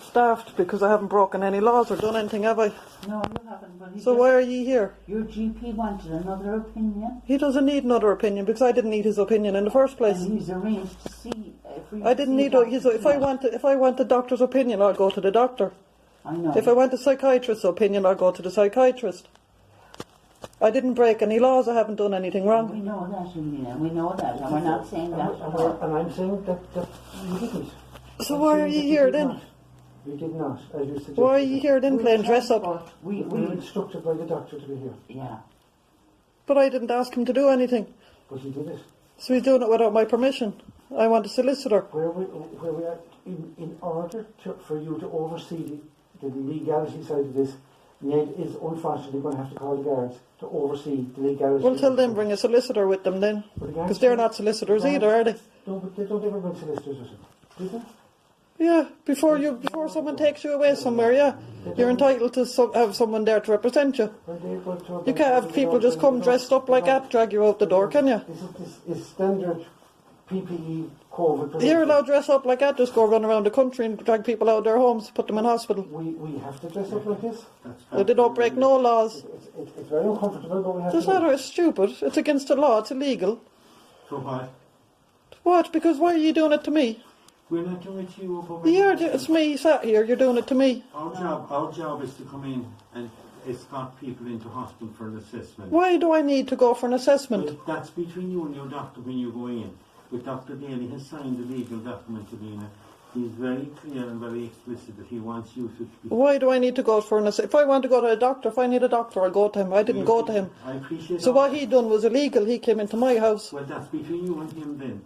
staffed because I haven't broken any laws or done anything, have I? No, you haven't. But So why are you here? Your GP wanted another opinion. He doesn't need another opinion because I didn't need his opinion in the first place. And he's arranged to see. I didn't need his. If I want the doctor's opinion, I'll go to the doctor. I know. If I want the psychiatrist's opinion, I'll go to the psychiatrist. I didn't break any laws. I haven't done anything wrong. We know that, Helena. We know that, and we're not saying that. And I'm saying that you didn't. So why are you here then? You did not, as you suggested. Why are you here then playing dress up? We were instructed by the doctor to be here. Yeah. But I didn't ask him to do anything. But he did it. So he's doing it without my permission. I want a solicitor. Where we are, in order for you to oversee the legality side of this, Ned is unfortunately going to have to call the guards to oversee the legality. Well, tell them bring a solicitor with them then. Because they're not solicitors either, are they? No, but they don't ever bring solicitors with them, do they? Yeah, before someone takes you away somewhere, yeah. You're entitled to have someone there to represent you. You can't have people just come dressed up like that, drag you out the door, can you? This is standard PPE COVID. You're allowed to dress up like that, just go run around the country and drag people out of their homes, put them in hospital. We have to dress up like this. They don't break no laws. It's very uncomfortable, but we have This to. letter is stupid. It's against the law. It's illegal. So what? What? Because why are you doing it to me? We're not doing it to you. It's me sat here. You're doing it to me. Our job is to come in and escort people into hospital for an assessment. Why do I need to go for an assessment? Well, that's between you and your doctor when you go in. But Dr. Daly has signed the legal document, Helena. He's very clear and very explicit that he wants you to be... Why do I need to go for an assessment? If I want to go to a doctor, if I need a doctor, I'll go to him. I didn't go to him. I appreciate So what he done was illegal. He came into my house. Well, that's between you and him then.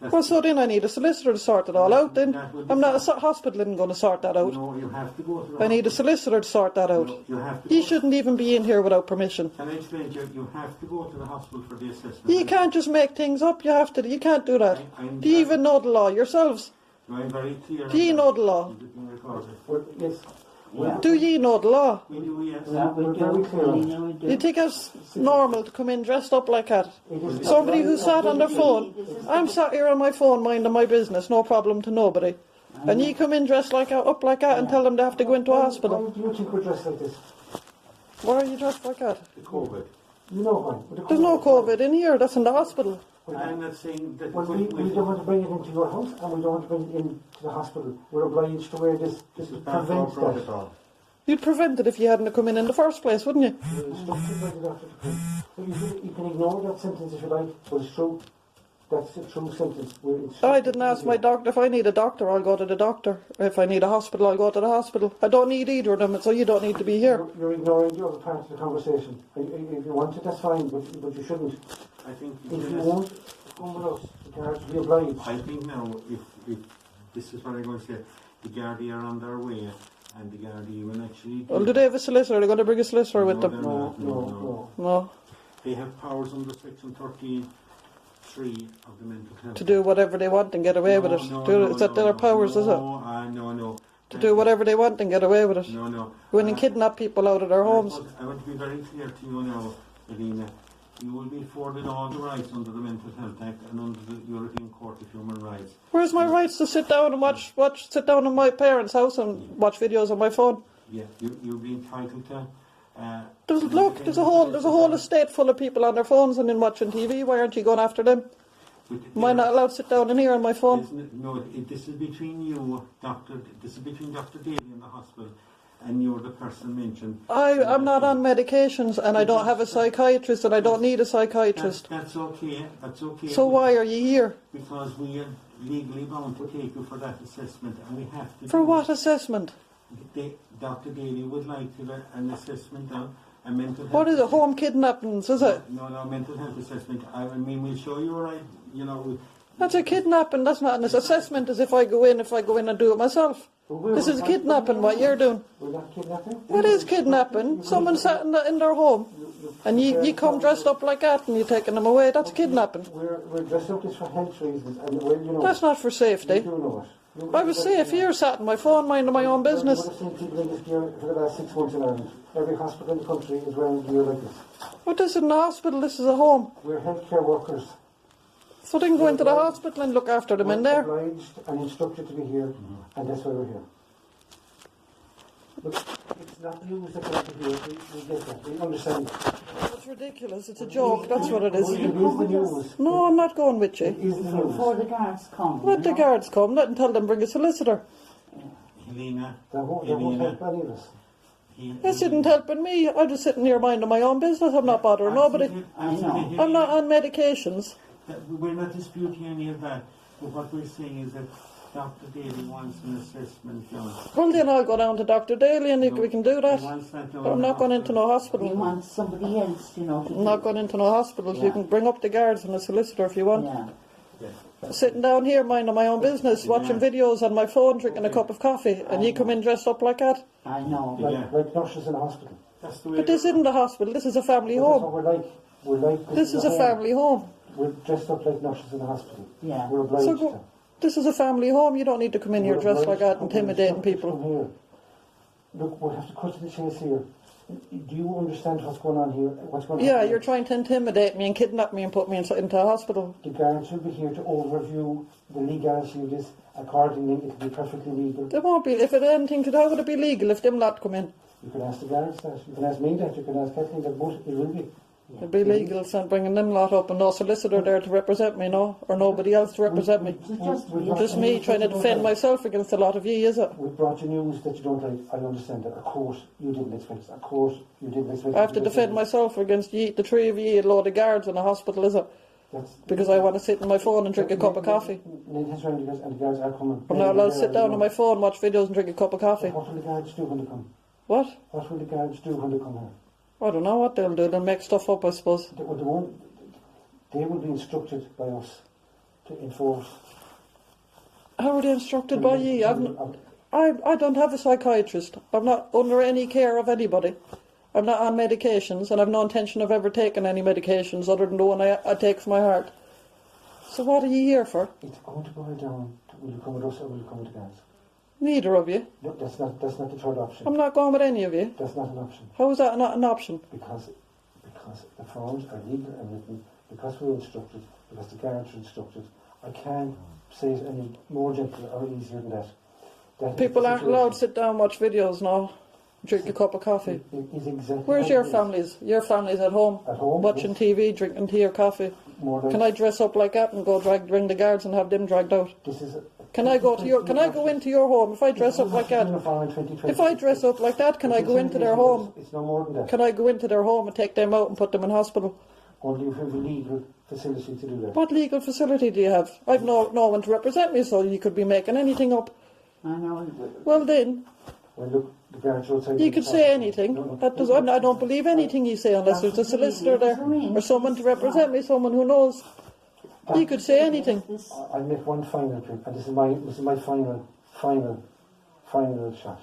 Well, so then I need a solicitor to sort it all out then. I'm not a hospital isn't going to sort that out. No, you have to go to the I need a solicitor to sort that out. No, you have to He shouldn't even be in here without permission. Can I explain to you? You have to go to the hospital for the assessment. You can't just make things up. You have to. You can't do that. Do you even know the law yourselves? I'm very clear. Do you know the law? Well, yes. Yeah. Do you know the law? We do, yes. Yeah, we do. Helena, we do. You think it's normal to come in dressed up like that? Somebody who sat on their phone. I'm sat here on my phone minding my business, no problem to nobody. And you come in dressed like up like that and tell them they have to go into a hospital. Why do you think we're dressed like this? Why are you dressed like that? The COVID. You know why? There's no COVID in here, that's in the hospital. I'm not saying that... Well, we don't want to bring it into your house and we don't want to bring it into the hospital. We're obliged to wear this. This prevents that. You'd prevent it if you hadn't come in the first place, wouldn't you? We're instructed by the doctor to come. You can ignore that sentence if you like, but it's true. That's a true sentence. I didn't ask my doctor. If I need a doctor, I'll go to the doctor. If I need a hospital, I'll go to the hospital. I don't need either of them, so you don't need to be here. You're ignoring the other part of the conversation. If you want it, that's fine, but you shouldn't. I think... If you won't, come with us. The guards will be obliged. I think now, if this is what I'm going to say, the Gardaí are on their way, and the Gardaí will actually... Well, do they have a solicitor? They're going to bring a solicitor with them? No. They have powers under Section 13(3) of the Mental Health. To do whatever they want and get away with it. Is that their powers, is it? No. To do whatever they want and get away with it. No. Go in and kidnap people out of their homes. I want to be very clear to you now, Helena. You will be afforded all the rights under the Mental Health Act and under the European Court of Human Rights. Where's my rights to sit down and sit down in my parents' house and watch videos on my phone? Yeah, you'll be entitled to... There's a whole estate full of people on their phones and then watching TV. Why aren't you going after them? Am I not allowed to sit down in here on my phone? No, this is between you, Doctor. This is between Dr. Daly in the hospital, and you're the person mentioned. I'm not on medications, and I don't have a psychiatrist, and I don't need a psychiatrist. That's okay. So why are you here? Because we are legally bound to take you for that assessment, and we have to. For what assessment? Dr. Daly would like to have an assessment done. A mental health. What is it? Home kidnappings, is it? No, mental health assessment. I mean, we'll show you, right? You know. That's a kidnapping. That's not an assessment. As if I go in and do it myself. This is kidnapping. What you're doing? We're not kidnapping. What is kidnapping? Someone sat in their home, and you come dressed up like that, and you're taking them away. That's kidnapping. We're dressed up for health reasons, and that's not for safety. You do know it. I was safe here, sat on my phone, minding my own business. I've seen people in this gear for the last 6 months in Ireland. Every hospital in the country is wearing gear like this. But this isn't a hospital, this is a home. We're healthcare workers. So they can go into the hospital and look after them in there. We're obliged and instructed to be here, and that's why we're here. It's not the news that come to here. We get that. We understand. It's ridiculous. It's a joke. That's what it is. It is the news. No, I'm not going with It you. is the news. Before the guards come. Let the guards come. Let them tell them bring a solicitor. Helena, They won't help any of us. This isn't helping me. I'm just sitting here minding my own business. I'm not bothering nobody. I know. I'm not on medications. We're not disputing any of that. But what we're saying is that Dr. Daly wants an assessment done. Well, then I'll go down to Dr. Daly and we can do that. He wants that done. But I'm not going into no We hospital. want somebody else, you know, to I'm not going into no hospitals. You can bring up the guards and a solicitor if you want. Yeah. Sitting down here minding my own business, watching videos on my phone, drinking a cup of coffee, and you come in dressed up like that. I know. Like nurses in a hospital. That's the way But this isn't a hospital. This is a family That's what home. we're like. We're like This is a family home. We're dressed up like nurses in a hospital. Yeah. We're obliged So to. go, this is a family home. You don't need to come in here We're dressed like obliged that, to intimidating come people. here. Look, we'll have to cut to the chase here. Do you understand what's going on here? What's going on? Yeah, here? you're trying to intimidate me and kidnap me and put me into a hospital. The guards will be here to overview the legality of this. Accordingly, it will be perfectly legal. There won't be. If it had anything to do, how would it be legal if them lot come in? You can ask the guards that. You can ask me that. You can ask Kathleen that. Both it will be. It'd be legal, so bringing them lot up and no solicitor there to represent me, no? Or nobody else to represent me. Just me trying to defend myself against a lot of you, is it? We brought you news that you don't like. I understand that. Of course, you didn't expect it. Of course, you didn't expect it. I have to defend myself against ye, the three of you, a load of guards in a hospital, is it? That's, Because I want to sit on my phone and drink a cup of coffee. Nathan's round because and the guards are coming. I'm not allowed to sit down on my phone, watch videos and drink a cup of coffee. What will the guards do when they come? What? What will the guards do when they come here? I don't know what they'll do. They'll make stuff up, I suppose. They won't. They will be instructed by us to enforce. How are they instructed by ye? I don't have a psychiatrist. I'm not under any care of anybody. I'm not on medications, and I've no intention of ever taking any medications other than the one I take for my heart. So what are you here for? It's going to boil down to will you come with us or will you come with the guards? Neither of you. No, that's not the third option. I'm not going with any of you. That's not an option. How is that not an option? Because the forms are legal and written, because we're instructed, because the guards are instructed. I can't say it any more gentle or easier than that. That People aren't allowed to sit down and watch videos now. Drink a cup of coffee. It is exactly. Where's your families? Your family's at home? At home, Watching yes. TV, drinking tea or coffee. More than Can I dress up like that and go ring the guards and have them dragged out? This is. Can I go into your home if I dress up like that? If I dress up like that, can I go into their home? It's no more than that. Can I go into their home and take them out and put them in hospital? Only if you have a legal facility to do that. What legal facility do you have? I've no one to represent me, so you could be making anything up. I know. Well then, Well, look, the guards outside. you could say anything. I don't believe anything you say unless there's a solicitor there or someone to represent me, someone who knows. You could say anything. I'll make one final trip, and this is my final shot.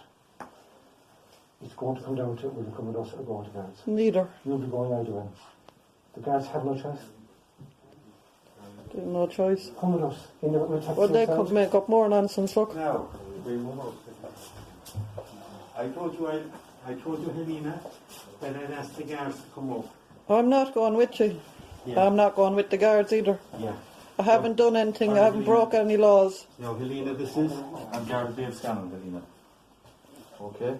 It's going to come down to will you come with us or go with the guards. Neither. You'll be going either way. The guards have no choice. There's no choice. Come with us. Well, they could make up more nonsense, look. Now, we move out. I told you, Helena, that I'd ask the guards to come up. I'm not going with you. Yeah. I'm not going with the guards either. Yeah. I haven't done anything. I haven't broke any laws. Now, Helena, this is. I'm Garvin Dave Scanlon, Helena. Okay?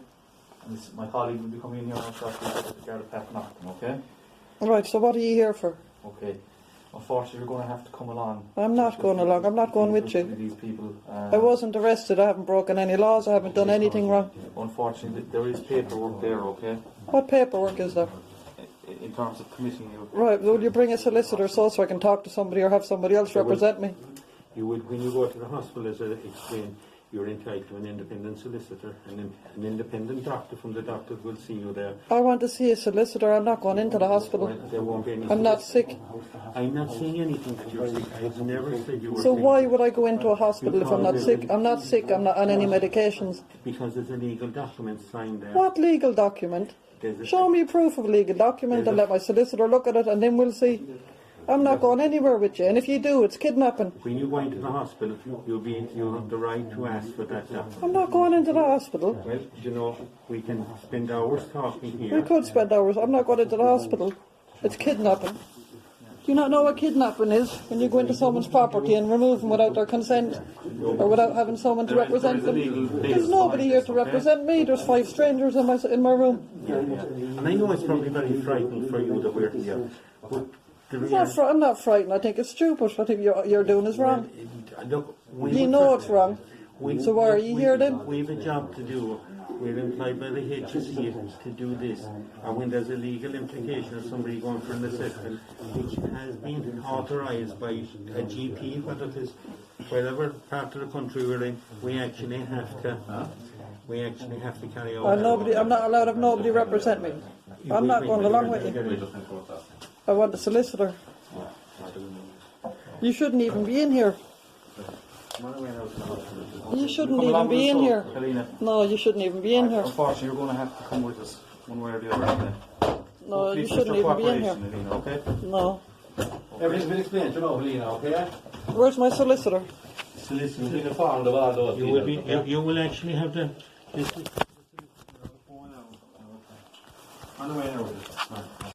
And this, my colleague will be coming in here on shortly with the Garda Pat Knockton, okay? Right, so what are you here for? Okay. Unfortunately, you're going to have to come along. I'm not going along. I'm not going with you. These people. I wasn't arrested. I haven't broken any laws. I haven't done anything wrong. Unfortunately, there is paperwork there, okay? What paperwork is there? In terms of committing you. Right, will you bring a solicitor so I can talk to somebody or have somebody else represent me? You would, when you go to the hospital, as I explained, you're entitled to an independent solicitor, and an independent doctor from the doctor will see you there. I want to see a solicitor. I'm not going into the hospital. There won't be any. I'm not sick. I'm not saying anything that you're sick. I've never said you were So sick. why would I go into a hospital if I'm not sick? I'm not sick. I'm not on any medications. Because there's a legal document signed there. What legal document? Show me proof of a legal document and let my solicitor look at it and then we'll see. I'm not going anywhere with you, and if you do, it's kidnapping. When you go into the hospital, you'll have the right to ask for that document. I'm not going into the hospital. Well, you know, we can spend hours talking here. We could spend hours. I'm not going into the hospital. It's kidnapping. Do you not know what kidnapping is? When you go into someone's property and remove them without their consent, or without having someone to represent them. There's nobody here to represent me. There's 5 strangers in my room. And I know it's probably very frightening for you that we're here. But I'm not frightened. I think it's stupid. I think you're doing is wrong. Look, You know it's wrong. So why are you here then? We have a job to do. We're employed by the HSE to do this. And when there's a legal implication of somebody going for an assessment, which has been authorised by a GP, whether it is whatever part of the country we're in, we actually have to carry out. I'm not allowed to have nobody represent me. I'm not going along with you. I want a solicitor. You shouldn't even be in here. You shouldn't even be in here. Helena. No, you shouldn't even be in here. Unfortunately, you're going to have to come with us one way or the other. No, you shouldn't even be in here. Helena, okay? No. Everything's been explained to know, Helena, okay? Where's my solicitor? Solicitor. Informed of all those. You will actually have to. On the way now with it.